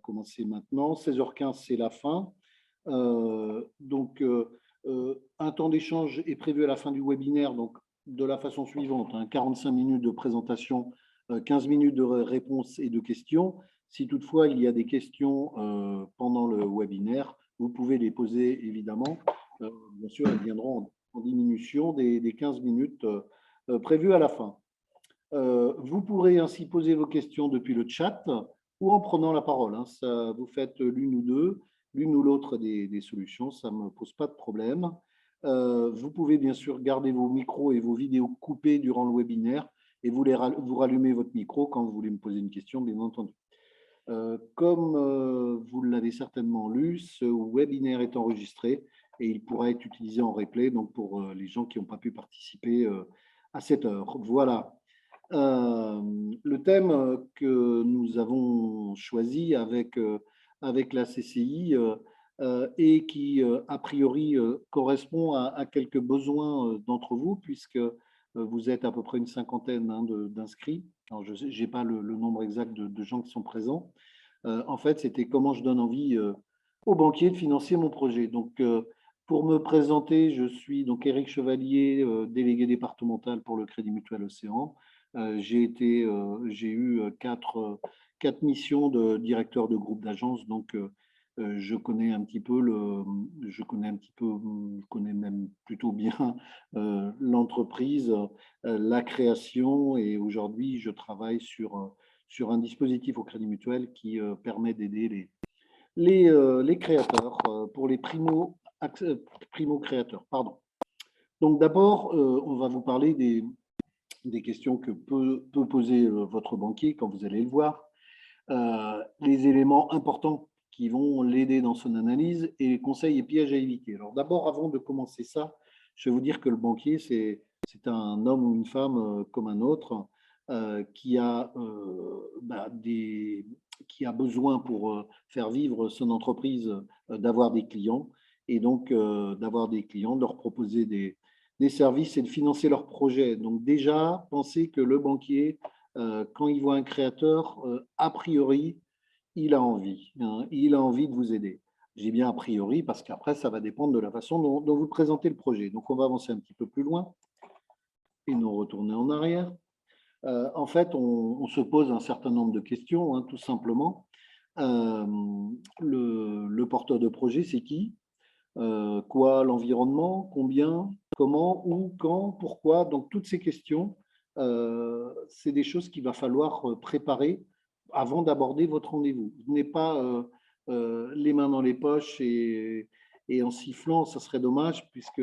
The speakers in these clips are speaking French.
commencer maintenant. 16h15, c'est la fin. Un temps d'échange est prévu à la fin du webinaire, donc de la façon suivante, 45 minutes de présentation, 15 minutes de réponses et de questions. Si toutefois il y a des questions pendant le webinaire, vous pouvez les poser évidemment. Bien sûr, elles viendront en diminution des 15 minutes prévues à la fin. Vous pourrez ainsi poser vos questions depuis le chat ou en prenant la parole. Ça, vous faites l'une ou deux, l'une ou l'autre des solutions, ça ne me pose pas de problème. Vous pouvez bien sûr garder vos micros et vos vidéos coupés durant le webinaire et vous rallumez votre micro quand vous voulez me poser une question, bien entendu. Comme vous l'avez certainement lu, ce webinaire est enregistré et il pourra être utilisé en replay, donc pour les gens qui n'ont pas pu participer à cette heure. Voilà. Le thème que nous avons choisi avec la CCI et qui, a priori, correspond à quelques besoins d'entre vous, puisque vous êtes à peu près une cinquantaine d'inscrits. Alors, je n'ai pas le nombre exact de gens qui sont présents. En fait, c'était comment je donne envie aux banquiers de financer mon projet. Donc, pour me présenter, je suis donc Éric Chevalier, délégué départemental pour le Crédit Mutuel Océan. J'ai eu quatre missions de directeur de groupe d'agence, donc je connais même plutôt bien l'entreprise, la création, et aujourd'hui je travaille sur un dispositif au Crédit Mutuel qui permet d'aider les créateurs pour les primo-créateurs. Pardon. Donc d'abord, on va vous parler des questions que peut poser votre banquier quand vous allez le voir, les éléments importants qui vont l'aider dans son analyse et les conseils et pièges à éviter. Alors d'abord, avant de commencer ça, je vais vous dire que le banquier, c'est un homme ou une femme comme un autre qui a besoin pour faire vivre son entreprise d'avoir des clients, et donc d'avoir des clients, de leur proposer des services et de financer leurs projets. Donc déjà, pensez que le banquier, quand il voit un créateur, a priori, il a envie de vous aider. J'ai bien a priori parce qu'après, ça va dépendre de la façon dont vous présentez le projet. Donc, on va avancer un petit peu plus loin et nous retourner en arrière. En fait, on se pose un certain nombre de questions, tout simplement. Le porteur de projet, c'est qui? Quoi, l'environnement, combien, comment, où, quand, pourquoi. Donc, toutes ces questions, c'est des choses qu'il va falloir préparer avant d'aborder votre rendez-vous. Vous n'êtes pas les mains dans les poches et en sifflant, ça serait dommage, puisque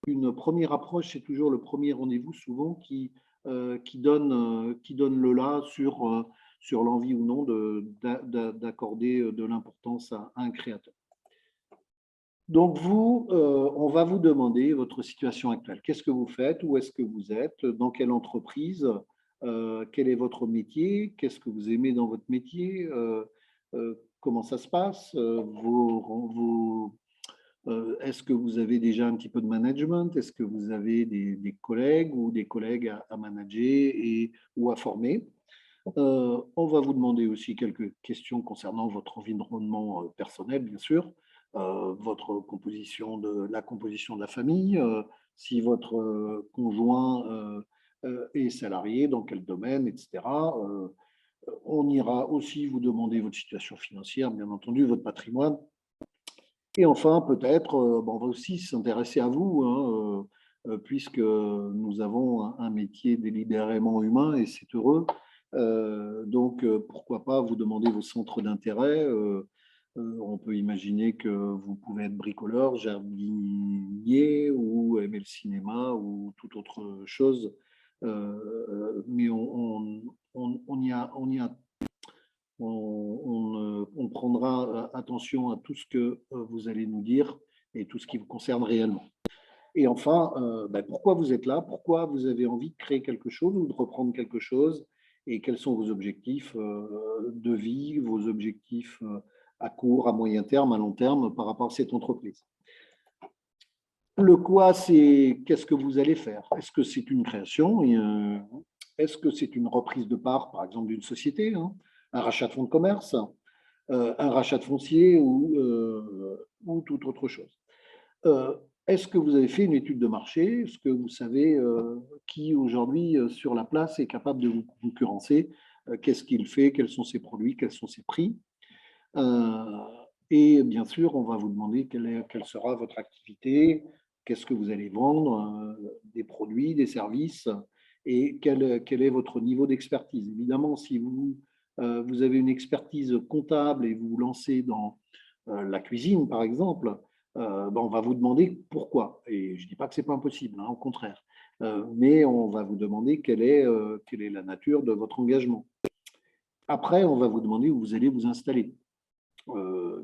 une première approche, c'est toujours le premier rendez-vous, souvent, qui donne le là sur l'envie ou non d'accorder de l'importance à un créateur. Donc, on va vous demander votre situation actuelle. Qu'est-ce que vous faites? Où est-ce que vous êtes? Dans quelle entreprise? Quel est votre métier? Qu'est-ce que vous aimez dans votre métier? Comment ça se passe? Est-ce que vous avez déjà un petit peu de management? Est-ce que vous avez des collègues ou des collègues à manager ou à former? On va vous demander aussi quelques questions concernant votre environnement personnel, bien sûr, la composition de la famille, si votre conjoint est salarié, dans quel domaine, etc. On ira aussi vous demander votre situation financière, bien entendu, votre patrimoine. Et enfin, peut-être, on va aussi s'intéresser à vous, puisque nous avons un métier délibérément humain et c'est heureux. Donc, pourquoi pas vous demander vos centres d'intérêt. On peut imaginer que vous pouvez être bricoleur, jardinier ou aimer le cinéma ou toute autre chose. Mais on prendra attention à tout ce que vous allez nous dire et tout ce qui vous concerne réellement. Et enfin, pourquoi vous êtes là? Pourquoi vous avez envie de créer quelque chose ou de reprendre quelque chose? Et quels sont vos objectifs de vie, vos objectifs à court, à moyen terme, à long terme par rapport à cette entreprise? Le quoi, c'est qu'est-ce que vous allez faire? Est-ce que c'est une création? Est-ce que c'est une reprise de part, par exemple, d'une société, un rachat de fonds de commerce? un rachat de foncier ou toute autre chose. Est-ce que vous avez fait une étude de marché? Est-ce que vous savez qui aujourd'hui sur la place est capable de vous concurrencer? Qu'est-ce qu'il fait? Quels sont ses produits? Quels sont ses prix? Et bien sûr, on va vous demander quelle sera votre activité, qu'est-ce que vous allez vendre, des produits, des services, et quel est votre niveau d'expertise. Évidemment, si vous avez une expertise comptable et vous vous lancez dans la cuisine, par exemple, ben, on va vous demander pourquoi. Et je ne dis pas que ce n'est pas impossible, hein, au contraire. Mais on va vous demander quelle est la nature de votre engagement. Après, on va vous demander où vous allez vous installer.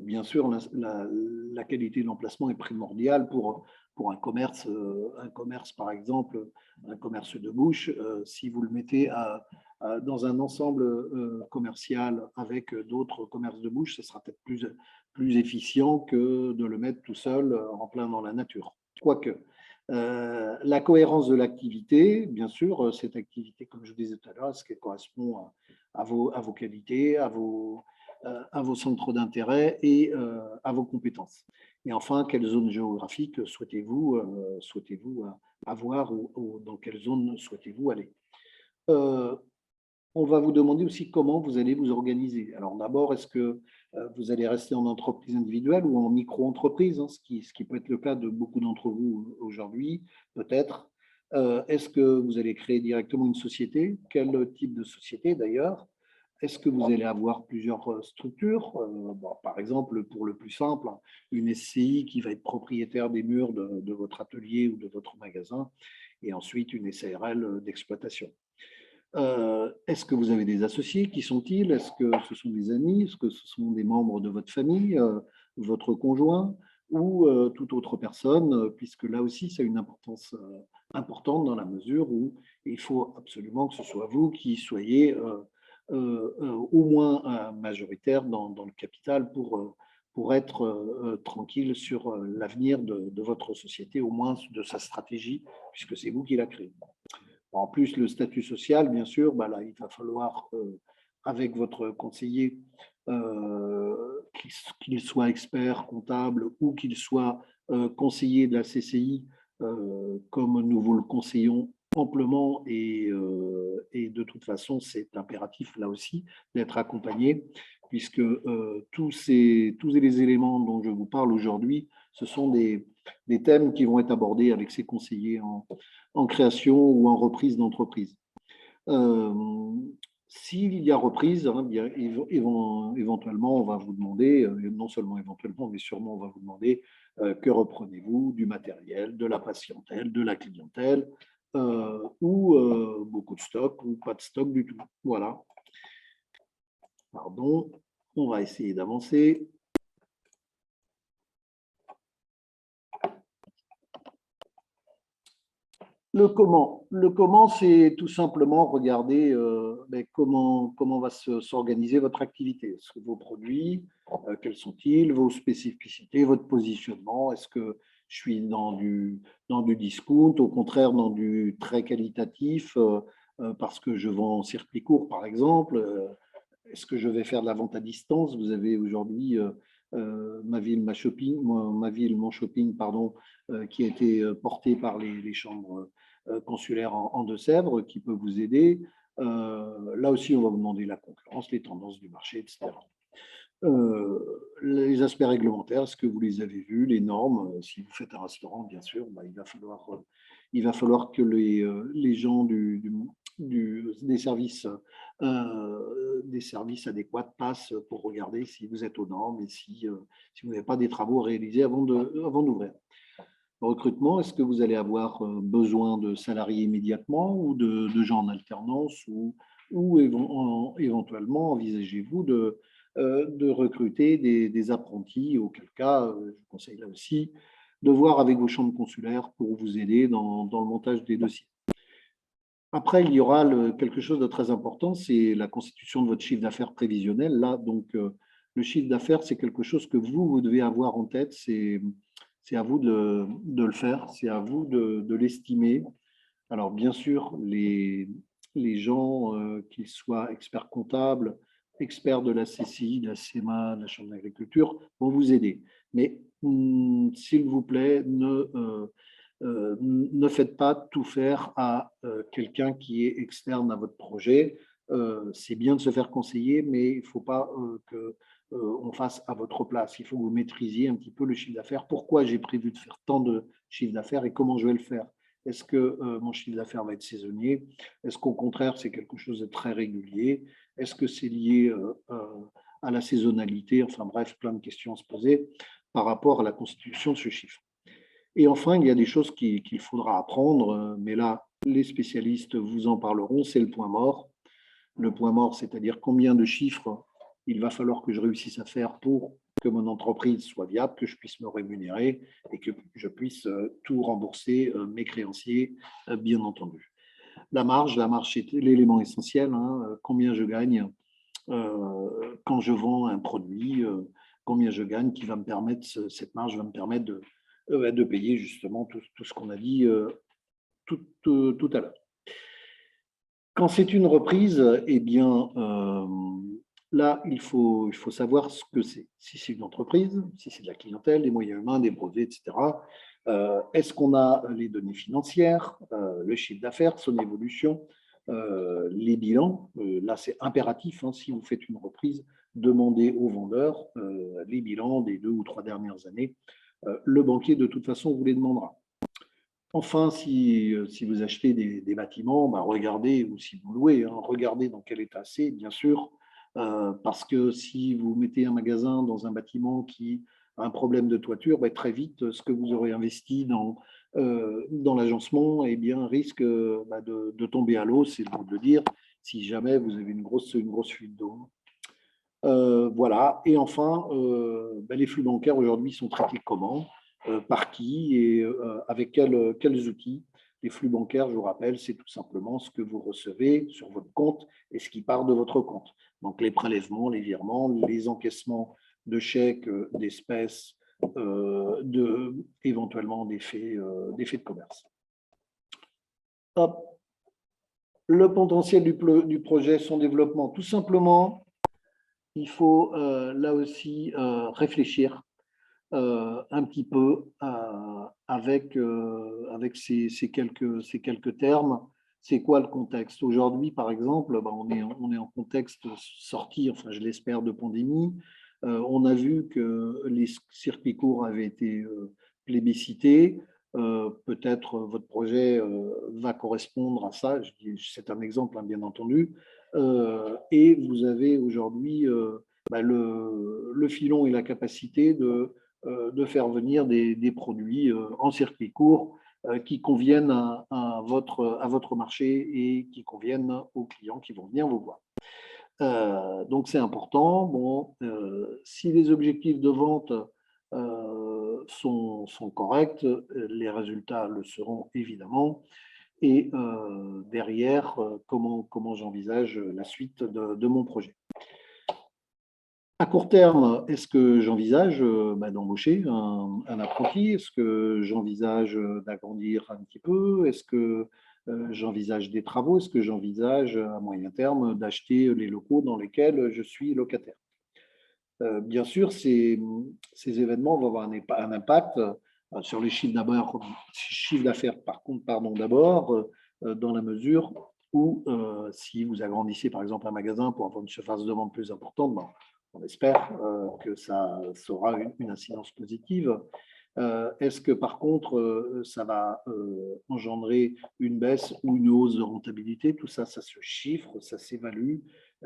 Bien sûr, la qualité de l'emplacement est primordiale pour un commerce, par exemple, un commerce de bouche. Si vous le mettez dans un ensemble commercial avec d'autres commerces de bouche, ce sera peut-être plus efficient que de le mettre tout seul en plein dans la nature. Quoique, la cohérence de l'activité, bien sûr, cette activité, comme je vous disais tout à l'heure, est-ce qu'elle correspond à vos qualités, à vos centres d'intérêt et à vos compétences. Et enfin, quelle zone géographique souhaitez-vous avoir ou dans quelle zone souhaitez-vous aller? On va vous demander aussi comment vous allez vous organiser. Alors d'abord, est-ce que vous allez rester en entreprise individuelle ou en micro-entreprise, hein, ce qui peut être le cas de beaucoup d'entre vous aujourd'hui, peut-être. Est-ce que vous allez créer directement une société? Quel type de société d'ailleurs? Est-ce que vous allez avoir plusieurs structures? Bon, par exemple, pour le plus simple, une SCI qui va être propriétaire des murs de votre atelier ou de votre magasin, et ensuite une SARL d'exploitation. Est-ce que vous avez des associés? Qui sont-ils? Est-ce que ce sont des amis? Est-ce que ce sont des membres de votre famille, votre conjoint ou toute autre personne? Puisque là aussi, c'est une importance importante dans la mesure où il faut absolument que ce soit vous qui soyez au moins majoritaire dans le capital pour être tranquille sur l'avenir de votre société, au moins de sa stratégie, puisque c'est vous qui la créez. En plus, le statut social, bien sûr, bah là, il va falloir, avec votre conseiller, qu'il soit expert comptable ou qu'il soit conseiller de la CCI, comme nous vous le conseillons amplement, et de toute façon, c'est impératif là aussi d'être accompagné, puisque tous les éléments dont je vous parle aujourd'hui, ce sont des thèmes qui vont être abordés avec ces conseillers en création ou en reprise d'entreprise. S'il y a reprise, hein, bien, éventuellement, on va vous demander, non seulement éventuellement, mais sûrement, on va vous demander que reprenez-vous du matériel, de la patientèle, de la clientèle, ou beaucoup de stock ou pas de stock du tout. Voilà. Pardon, on va essayer d'avancer. Le comment, c'est tout simplement regarder comment va s'organiser votre activité. Vos produits, quels sont-ils, vos spécificités, votre positionnement. Est-ce que je suis dans du discount, au contraire dans du très qualitatif, parce que je vends en circuit court, par exemple. Est-ce que je vais faire de la vente à distance? Vous avez aujourd'hui ma ville, mon shopping, pardon, qui a été porté par les chambres consulaires en Deux-Sèvres, qui peut vous aider. Là aussi, on va vous demander la concurrence, les tendances du marché, etc. Les aspects réglementaires, est-ce que vous les avez vus, les normes? Si vous faites un restaurant, bien sûr, bah, il va falloir que les gens des services adéquats passent pour regarder si vous êtes aux normes et si vous n'avez pas des travaux réalisés avant d'ouvrir. Recrutement, est-ce que vous allez avoir besoin de salariés immédiatement ou de gens en alternance, ou éventuellement envisagez-vous de recruter des apprentis, auquel cas, je vous conseille là aussi de voir avec vos chambres consulaires pour vous aider dans le montage des dossiers. Après, il y aura quelque chose de très important, c'est la constitution de votre chiffre d'affaires prévisionnel. Là, donc, le chiffre d'affaires, c'est quelque chose que vous devez avoir en tête. C'est à vous de le faire, c'est à vous de l'estimer. Alors, bien sûr, les gens, qu'ils soient experts comptables experts de la CCI, de la CEMA, de la Chambre d'agriculture vont vous aider. Mais s'il vous plaît, ne faites pas tout faire à quelqu'un qui est externe à votre projet. C'est bien de se faire conseiller, mais il ne faut pas qu'on fasse à votre place. Il faut que vous maîtrisiez un petit peu le chiffre d'affaires. Pourquoi j'ai prévu de faire tant de chiffre d'affaires et comment je vais le faire? Est-ce que mon chiffre d'affaires va être saisonnier? Est-ce qu'au contraire, c'est quelque chose de très régulier? Est-ce que c'est lié à la saisonnalité? Enfin bref, plein de questions à se poser par rapport à la constitution de ce chiffre. Et enfin, il y a des choses qu'il faudra apprendre, mais là, les spécialistes vous en parleront, c'est le point mort. Le point mort, c'est-à-dire combien de chiffres il va falloir que je réussisse à faire pour que mon entreprise soit viable, que je puisse me rémunérer et que je puisse tout rembourser mes créanciers, bien entendu. La marge, c'est l'élément essentiel. Combien je gagne quand je vends un produit, combien je gagne, qui va me permettre, cette marge va me permettre de payer justement tout ce qu'on a dit tout à l'heure. Quand c'est une reprise, eh bien, là, il faut savoir ce que c'est. Si c'est une entreprise, si c'est de la clientèle, des moyens humains, des brevets, etc. Est-ce qu'on a les données financières, le chiffre d'affaires, son évolution, les bilans? Là, c'est impératif. Si vous faites une reprise, demandez aux vendeurs les bilans des 2 ou 3 dernières années. Le banquier, de toute façon, vous les demandera. Enfin, si vous achetez des bâtiments, regardez, ou si vous louez, regardez dans quel état c'est, bien sûr, parce que si vous mettez un magasin dans un bâtiment qui a un problème de toiture, très vite, ce que vous aurez investi dans l'agencement risque de tomber à l'eau, c'est le cas de le dire, si jamais vous avez une grosse fuite d'eau. Voilà. Et enfin, les flux bancaires aujourd'hui sont traités comment? Par qui et avec quels outils? Les flux bancaires, je vous rappelle, c'est tout simplement ce que vous recevez sur votre compte et ce qui part de votre compte. Donc les prélèvements, les virements, les encaissements de chèques, d'espèces, éventuellement des faits de commerce. Hop. Le potentiel du projet, son développement, tout simplement, il faut là aussi réfléchir un petit peu avec ces quelques termes. C'est quoi le contexte? Aujourd'hui, par exemple, on est en contexte sorti, enfin je l'espère, de pandémie. On a vu que les circuits courts avaient été plébiscités. Peut-être votre projet va correspondre à ça. C'est un exemple, bien entendu. Et vous avez aujourd'hui le filon et la capacité de faire venir des produits en circuit court qui conviennent à votre marché et qui conviennent aux clients qui vont venir vous voir. Donc, c'est important. Bon, si les objectifs de vente sont corrects, les résultats le seront évidemment. Et derrière, comment j'envisage la suite de mon projet. À court terme, est-ce que j'envisage d'embaucher un apprenti? Est-ce que j'envisage d'agrandir un petit peu? Est-ce que j'envisage des travaux? Est-ce que j'envisage à moyen terme d'acheter les locaux dans lesquels je suis locataire? Bien sûr, ces événements vont avoir un impact sur les chiffres d'affaires, par contre, d'abord, dans la mesure où si vous agrandissez par exemple un magasin pour avoir une surface de vente plus importante, on espère que ça aura une incidence positive. Est-ce que par contre, ça va engendrer une baisse ou une hausse de rentabilité? Tout ça, ça se chiffre, ça s'évalue,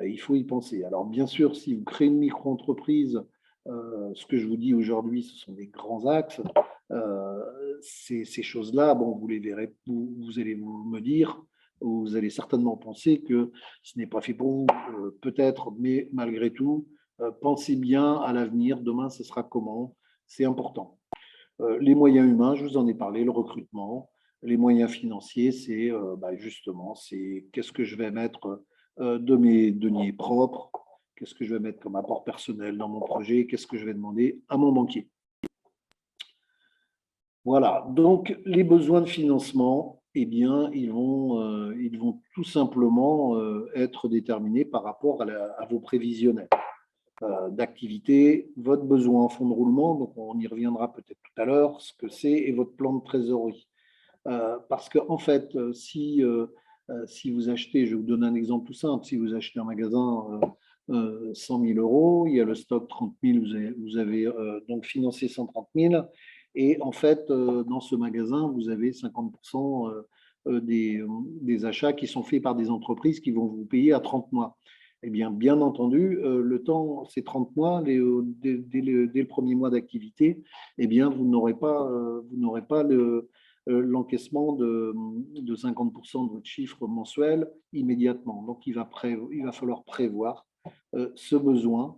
il faut y penser. Alors bien sûr, si vous créez une micro-entreprise, ce que je vous dis aujourd'hui, ce sont des grands axes. Ces choses-là, vous les verrez, vous allez me dire, vous allez certainement penser que ce n'est pas fait pour vous, peut-être, mais malgré tout, pensez bien à l'avenir. Demain, ce sera comment? C'est important. Les moyens humains, je vous en ai parlé, le recrutement. Les moyens financiers, c'est justement, c'est qu'est-ce que je vais mettre de mes deniers propres, qu'est-ce que je vais mettre comme apport personnel dans mon projet, qu'est-ce que je vais demander à mon banquier. Voilà, donc les besoins de financement, eh bien, ils vont tout simplement être déterminés par rapport à vos prévisionnels d'activité, votre besoin en fonds de roulement, donc on y reviendra peut-être tout à l'heure, ce que c'est, et votre plan de trésorerie. Parce qu'en fait, si vous achetez, je vais vous donner un exemple tout simple, si vous achetez un magasin 100 000 euros, il y a le stock 30 000, vous avez donc financé 130 000, et en fait, dans ce magasin, vous avez 50% des achats qui sont faits par des entreprises qui vont vous payer à 30 mois. Eh bien entendu, le temps, ces 30 mois, dès le premier mois d'activité, eh bien, vous n'aurez pas l'encaissement de 50% de votre chiffre mensuel immédiatement. Donc, il va falloir prévoir ce besoin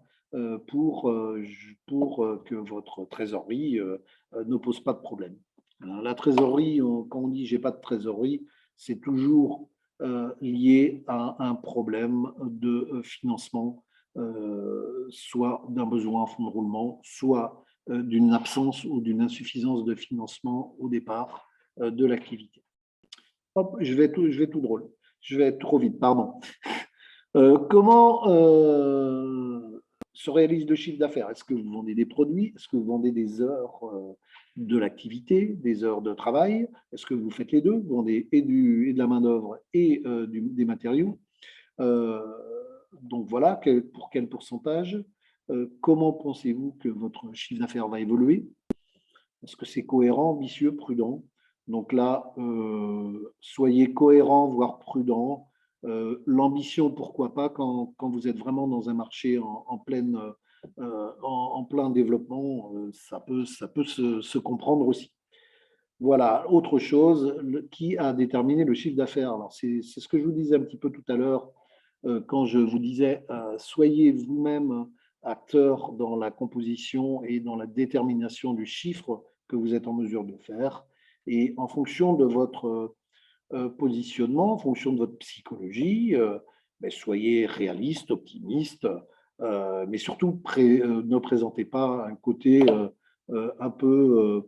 pour que votre trésorerie ne pose pas de problème. Alors, la trésorerie, quand on dit « j'ai pas de trésorerie », c'est toujours lié à un problème de financement, soit d'un besoin en fonds de roulement, soit d'une absence ou d'une insuffisance de financement au départ de l'activité. Hop, je vais tout drôle. Je vais trop vite, pardon. Comment se réalise le chiffre d'affaires? Est-ce que vous vendez des produits? Est-ce que vous vendez des heures de l'activité, des heures de travail? Est-ce que vous faites les deux? Vous vendez et de la main-d'œuvre et des matériaux? Donc voilà, pour quel pourcentage? Comment pensez-vous que votre chiffre d'affaires va évoluer? Est-ce que c'est cohérent, ambitieux, prudent? Donc là, soyez cohérent, voire prudent. L'ambition, pourquoi pas, quand vous êtes vraiment dans un marché en plein développement, ça peut se comprendre aussi. Voilà, autre chose, qui a déterminé le chiffre d'affaires? Alors, c'est ce que je vous disais un petit peu tout à l'heure, quand je vous disais, soyez vous-même acteur dans la composition et dans la détermination du chiffre que vous êtes en mesure de faire. Et en fonction de votre positionnement, en fonction de votre psychologie, soyez réaliste, optimiste, mais surtout ne présentez pas un côté un peu,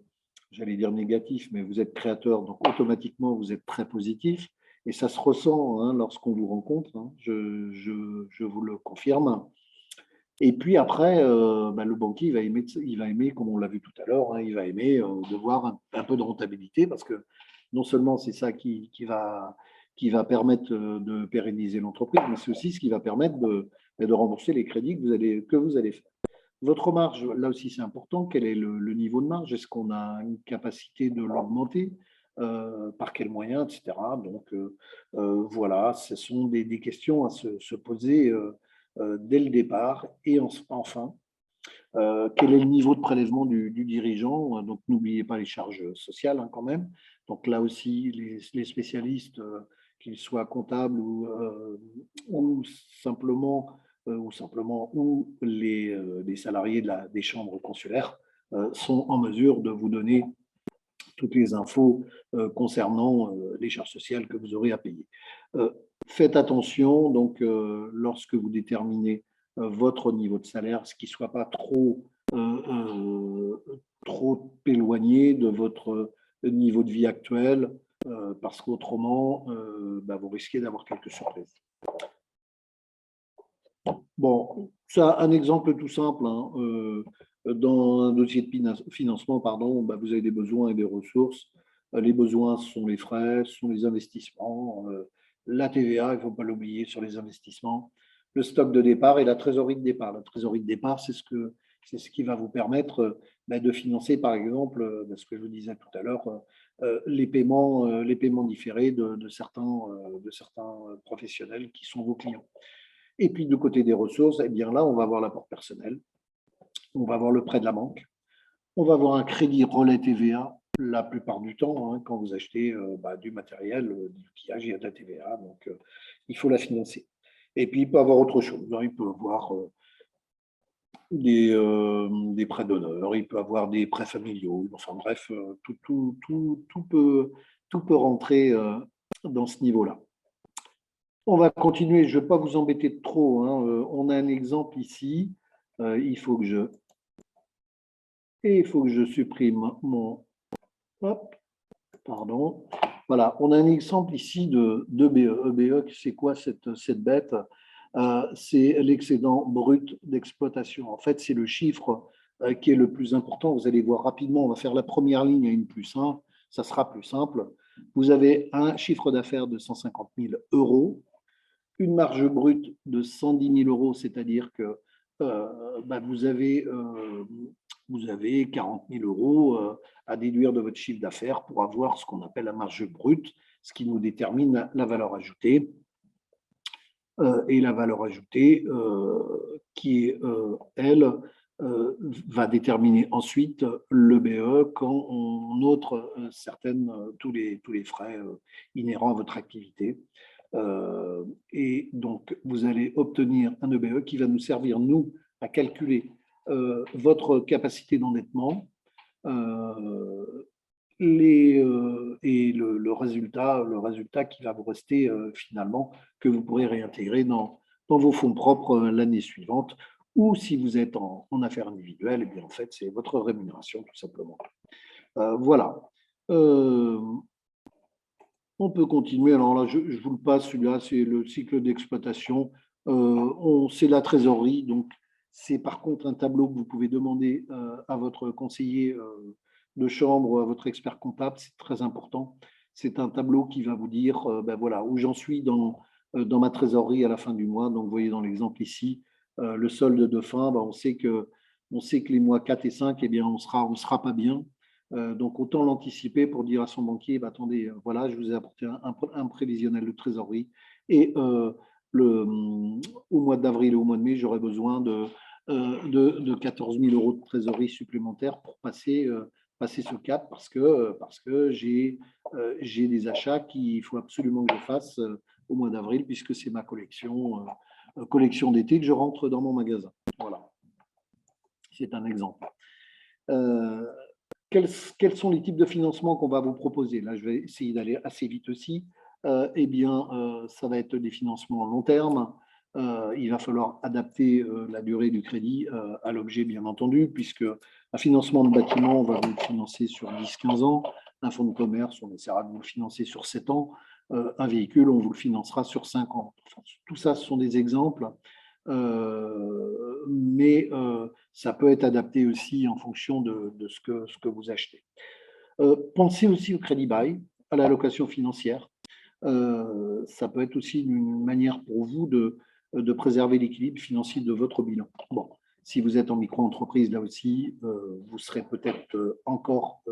j'allais dire négatif, mais vous êtes créateur, donc automatiquement vous êtes très positif. Et ça se ressent hein, lorsqu'on vous rencontre, hein, je vous le confirme. Et puis après, le banquier, il va aimer, comme on l'a vu tout à l'heure, hein, il va aimer de voir un peu de rentabilité parce que non seulement c'est ça qui va permettre de pérenniser l'entreprise, mais c'est aussi ce qui va permettre de rembourser les crédits que vous allez faire. Votre marge, là aussi c'est important, quel est le niveau de marge? Est-ce qu'on a une capacité de l'augmenter? Par quels moyens, etc. Donc voilà, ce sont des questions à se poser dès le départ. Et enfin, quel est le niveau de prélèvement du dirigeant? Donc n'oubliez pas les charges sociales hein, quand même. Donc là aussi, les spécialistes, qu'ils soient comptables ou simplement ou les salariés des chambres consulaires sont en mesure de vous donner toutes les infos concernant les charges sociales que vous aurez à payer. Faites attention, donc, lorsque vous déterminez votre niveau de salaire, ce qui ne soit pas trop éloigné de votre niveau de vie actuel, parce qu'autrement, vous risquez d'avoir quelques surprises. Bon, ça, un exemple tout simple. Hein, dans un dossier de financement, pardon, vous avez des besoins et des ressources. Les besoins, ce sont les frais, ce sont les investissements, la TVA, il ne faut pas l'oublier sur les investissements, le stock de départ et la trésorerie de départ. La trésorerie de départ, c'est ce qui va vous permettre de financer, par exemple, ce que je vous disais tout à l'heure, les paiements différés de certains professionnels qui sont vos clients. Et puis, du côté des ressources, eh bien là, on va avoir l'apport personnel, on va avoir le prêt de la banque, on va avoir un crédit relais TVA la plupart du temps, hein, quand vous achetez du matériel, du outillage, il y a de la TVA, donc il faut la financer. Et puis, il peut avoir autre chose, hein, il peut avoir des prêts d'honneur, il peut avoir des prêts familiaux, enfin bref, tout peut rentrer dans ce niveau-là. On va continuer, je ne vais pas vous embêter trop. Hein. On a un exemple ici. Il faut que je supprime mon... Hop, pardon. Voilà, on a un exemple ici d'EBE. EBE, c'est quoi cette bête? C'est l'excédent brut d'exploitation. En fait, c'est le chiffre qui est le plus important. Vous allez voir rapidement, on va faire la première ligne à une plus 1, ça sera plus simple. Vous avez un chiffre d'affaires de 150 000 euros, une marge brute de 110 000 euros, c'est-à-dire que vous avez 40 000 euros à déduire de votre chiffre d'affaires pour avoir ce qu'on appelle la marge brute, ce qui nous détermine la valeur ajoutée. Et la valeur ajoutée qui, elle, va déterminer ensuite l'EBE quand on note tous les frais inhérents à votre activité. Et donc, vous allez obtenir un EBE qui va nous servir, nous, à calculer votre capacité d'endettement et le résultat qui va vous rester finalement, que vous pourrez réintégrer dans vos fonds propres l'année suivante. Ou si vous êtes en affaires individuelles, eh bien, en fait, c'est votre rémunération, tout simplement. Voilà. On peut continuer. Alors là, je vous le passe, celui-là, c'est le cycle d'exploitation. C'est la trésorerie, donc c'est par contre un tableau que vous pouvez demander à votre conseiller de chambre ou à votre expert comptable, c'est très important. C'est un tableau qui va vous dire voilà, où j'en suis dans ma trésorerie à la fin du mois. Donc, vous voyez dans l'exemple ici, le solde de fin, on sait que les mois 4 et 5, eh bien, on sera pas bien. Donc, autant l'anticiper pour dire à son banquier, attendez, voilà, je vous ai apporté un prévisionnel de trésorerie et au mois d'avril et au mois de mai, j'aurai besoin de 14 000 euros de trésorerie supplémentaire pour passer ce cap parce que j'ai des achats qu'il faut absolument que je fasse au mois d'avril puisque c'est ma collection d'été que je rentre dans mon magasin. Voilà, c'est un exemple. Quels sont les types de financement qu'on va vous proposer? Là, je vais essayer d'aller assez vite aussi. Ça va être des financements long terme. Il va falloir adapter la durée du crédit à l'objet, bien entendu, puisque un financement de bâtiment, on va vous le financer sur 10-15 ans. Un fonds de commerce, on essaiera de vous le financer sur 7 ans. Un véhicule, on vous le financera sur 5 ans. Enfin, tout ça, ce sont des exemples. Mais ça peut être adapté aussi en fonction de ce que vous achetez. Pensez aussi au crédit bail, à la location financière. Ça peut être aussi une manière pour vous de préserver l'équilibre financier de votre bilan. Bon, si vous êtes en micro-entreprise, là aussi, vous serez peut-être encore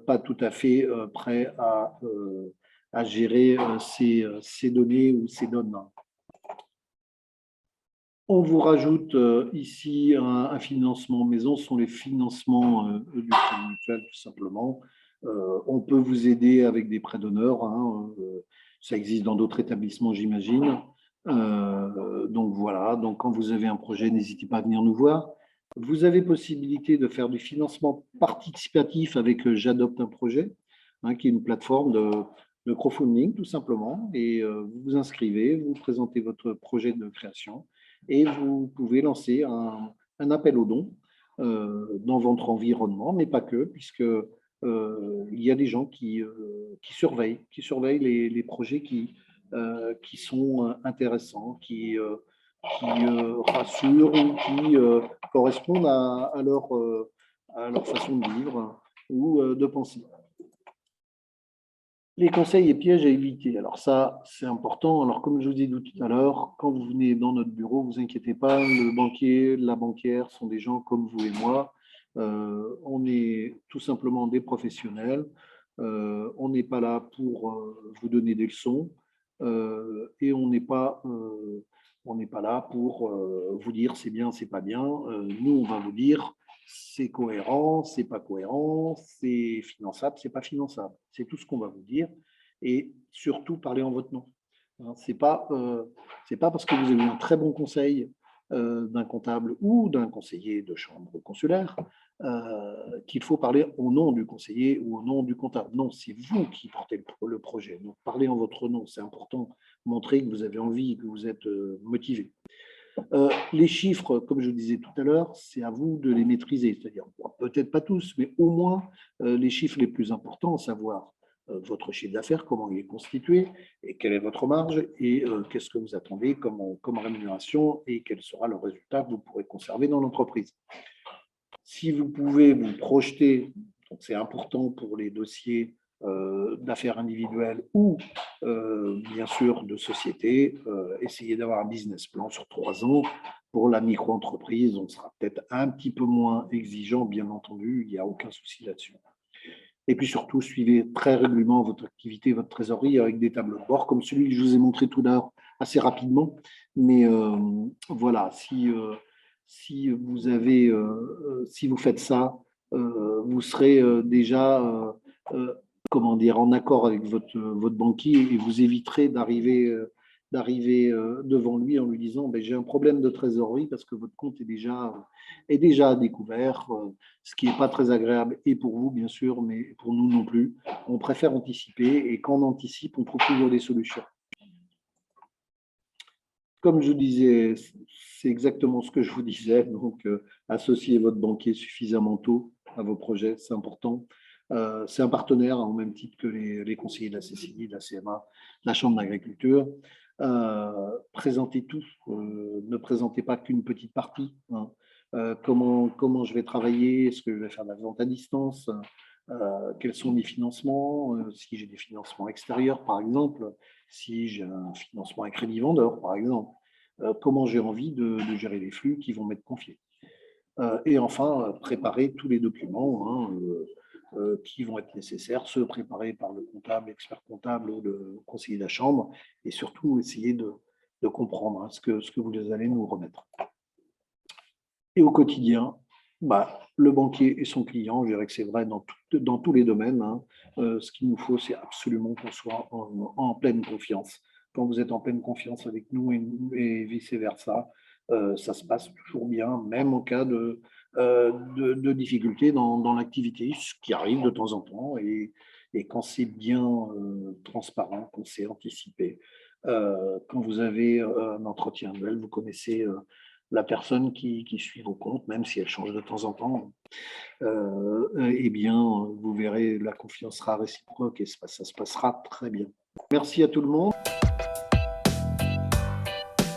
pas tout à fait prêt à gérer ces données ou ces données. On vous rajoute ici un financement maison, ce sont les financements du crédit mutuel, tout simplement. On peut vous aider avec des prêts d'honneur, ça existe dans d'autres établissements, j'imagine. Donc voilà, donc quand vous avez un projet, n'hésitez pas à venir nous voir. Vous avez possibilité de faire du financement participatif avec J'adopte un projet, qui est une plateforme de crowdfunding, tout simplement. Et vous vous inscrivez, vous présentez votre projet de création et vous pouvez lancer un appel aux dons dans votre environnement, mais pas que, puisque il y a des gens qui surveillent les projets qui sont intéressants, qui rassurent ou qui correspondent à leur façon de vivre ou de penser. Les conseils et pièges à éviter. Alors ça, c'est important. Alors comme je vous ai dit tout à l'heure, quand vous venez dans notre bureau, vous inquiétez pas, le banquier, la banquière sont des gens comme vous et moi. On est tout simplement des professionnels. On n'est pas là pour vous donner des leçons et on n'est pas là pour vous dire c'est bien, c'est pas bien. Nous, on va vous dire c'est cohérent, c'est pas cohérent, c'est finançable, c'est pas finançable. C'est tout ce qu'on va vous dire. Et surtout, parlez en votre nom. C'est pas parce que vous avez un très bon conseil d'un comptable ou d'un conseiller de chambre consulaire qu'il faut parler au nom du conseiller ou au nom du comptable. Non, c'est vous qui portez le projet. Donc, parlez en votre nom. C'est important. Montrer que vous avez envie, que vous êtes motivé. Les chiffres, comme je le disais tout à l'heure, c'est à vous de les maîtriser. C'est-à-dire, peut-être pas tous, mais au moins les chiffres les plus importants, à savoir votre chiffre d'affaires, comment il est constitué, et quelle est votre marge, et qu'est-ce que vous attendez comme rémunération, et quel sera le résultat que vous pourrez conserver dans l'entreprise. Si vous pouvez vous projeter, c'est important pour les dossiers d'affaires individuelles ou bien sûr de société, essayez d'avoir un business plan sur 3 ans. Pour la micro-entreprise, on sera peut-être un petit peu moins exigeant, bien entendu, il n'y a aucun souci là-dessus. Et puis surtout, suivez très régulièrement votre activité, votre trésorerie avec des tableaux de bord, comme celui que je vous ai montré tout à l'heure assez rapidement. Mais voilà, si vous faites ça, vous serez déjà comment dire, en accord avec votre banquier et vous éviterez d'arriver devant lui en lui disant ben, j'ai un problème de trésorerie parce que votre compte est déjà à découvert, ce qui n'est pas très agréable et pour vous bien sûr, mais pour nous non plus. On préfère anticiper et quand on anticipe, on trouve toujours des solutions. Comme je vous disais, c'est exactement ce que je vous disais, donc associez votre banquier suffisamment tôt à vos projets, c'est important. C'est un partenaire au même titre que les conseillers de la CCI, de la CMA, de la Chambre d'agriculture. Présentez tout, ne présentez pas qu'une petite partie. Hein. Comment je vais travailler, est-ce que je vais faire de la vente à distance, quels sont mes financements, si j'ai des financements extérieurs par exemple, si j'ai un financement à crédit vendeur par exemple, comment j'ai envie de gérer les flux qui vont m'être confiés. Et enfin, préparer tous les documents qui vont être nécessaires, ceux préparés par le comptable, l'expert comptable ou le conseiller de la chambre, et surtout essayer de comprendre ce que vous allez nous remettre. Et au quotidien, le banquier et son client, je dirais que c'est vrai dans tous les domaines. Hein. Ce qu'il nous faut, c'est absolument qu'on soit en pleine confiance. Quand vous êtes en pleine confiance avec nous et vice-versa, ça se passe toujours bien, même en cas de difficultés dans l'activité, ce qui arrive de temps en temps. Et quand c'est bien transparent, qu'on sait anticiper, quand vous avez un entretien annuel, vous connaissez la personne qui suit vos comptes, même si elle change de temps en temps, eh bien, vous verrez, la confiance sera réciproque et ça se passera très bien. Merci à tout le monde.